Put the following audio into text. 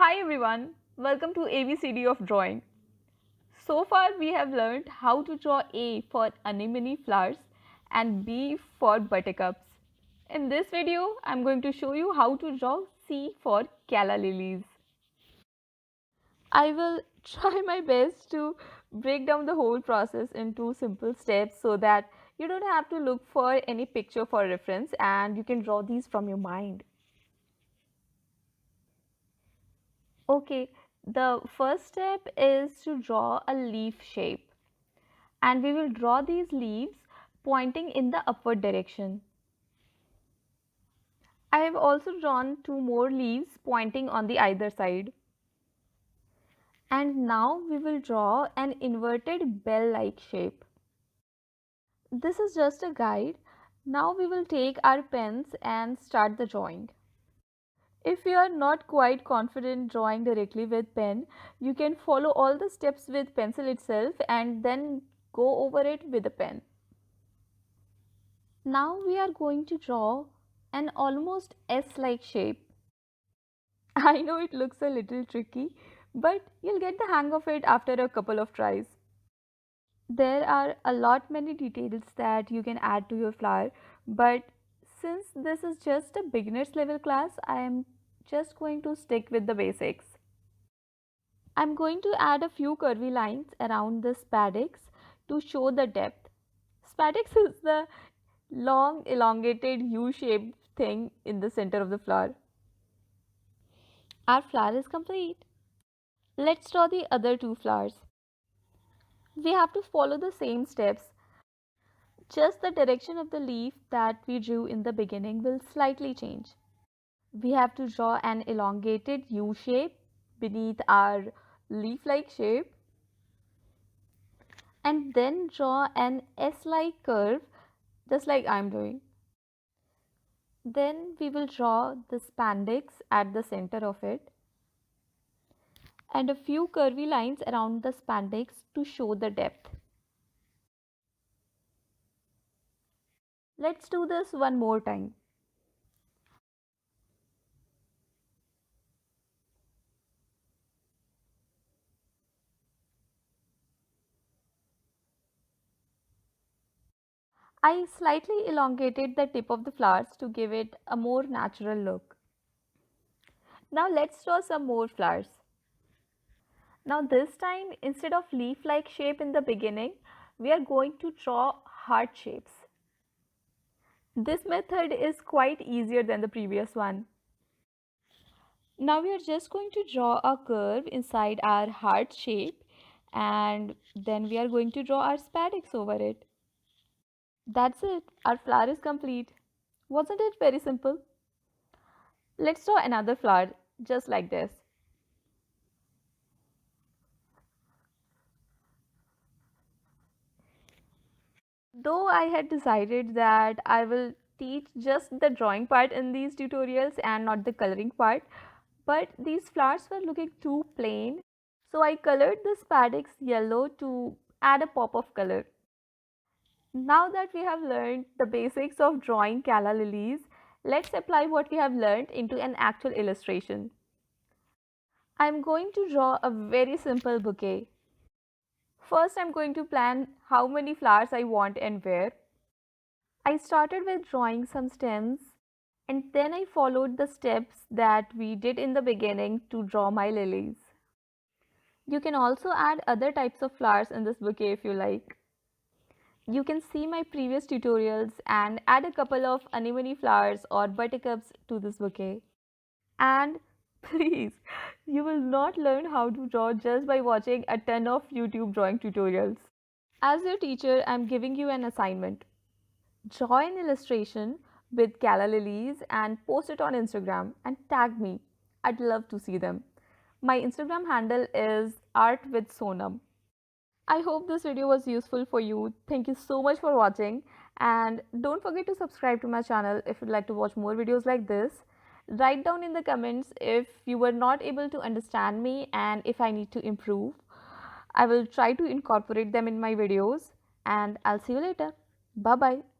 Hi everyone, welcome to ABCD of Drawing. So far we have learned how to draw A for anemone flowers and B for buttercups. In this video, I'm going to show you how to draw C for calla lilies. I will try my best to break down the whole process into simple steps so that you don't have to look for any picture for reference and you can draw these from your mind. Okay, the first step is to draw a leaf shape, and we will draw these leaves pointing in the upward direction. I have also drawn two more leaves pointing on the either side. And now we will draw an inverted bell-like shape. This is just a guide. Now we will take our pens and start the drawing. If you are not quite confident drawing directly with pen, you can follow all the steps with pencil itself and then go over it with a pen. Now we are going to draw an almost S-like shape. I know it looks a little tricky, but you'll get the hang of it after a couple of tries. There are a lot many details that you can add to your flower, but since this is just a beginner's level class, I am just going to stick with the basics. I'm going to add a few curvy lines around the spadix to show the depth. Spadix is the long elongated U-shaped thing in the center of the flower. Our flower is complete. Let's draw the other two flowers. We have to follow the same steps. Just the direction of the leaf that we drew in the beginning will slightly change. We have to draw an elongated U shape beneath our leaf-like shape and then draw an S-like curve just like I'm doing. Then we will draw the spandex at the center of it and a few curvy lines around the spandex to show the depth. Let's do this one more time. I slightly elongated the tip of the flowers to give it a more natural look. Now let's draw some more flowers. Now this time, instead of leaf-like shape in the beginning, we are going to draw heart shapes. This method is quite easier than the previous one. Now we are just going to draw a curve inside our heart shape and then we are going to draw our spadix over it. That's it, our flower is complete. Wasn't it very simple? Let's draw another flower just like this. Though I had decided that I will teach just the drawing part in these tutorials and not the coloring part, but these flowers were looking too plain, so I colored the spadix yellow to add a pop of color. Now that we have learned the basics of drawing calla lilies, let's apply what we have learned into an actual illustration. I'm going to draw a very simple bouquet. First, I'm going to plan how many flowers I want and where. I started with drawing some stems and then I followed the steps that we did in the beginning to draw my lilies. You can also add other types of flowers in this bouquet if you like. You can see my previous tutorials and add a couple of anemone flowers or buttercups to this bouquet. And please, you will not learn how to draw just by watching a ton of YouTube drawing tutorials. As your teacher, I'm giving you an assignment. Draw an illustration with calla lilies and post it on Instagram and tag me. I'd love to see them. My Instagram handle is artwithsonam. I hope this video was useful for you. Thank you so much for watching and don't forget to subscribe to my channel if you'd like to watch more videos like this. Write down in the comments if you were not able to understand me and if I need to improve. I will try to incorporate them in my videos and I'll see you later. Bye bye.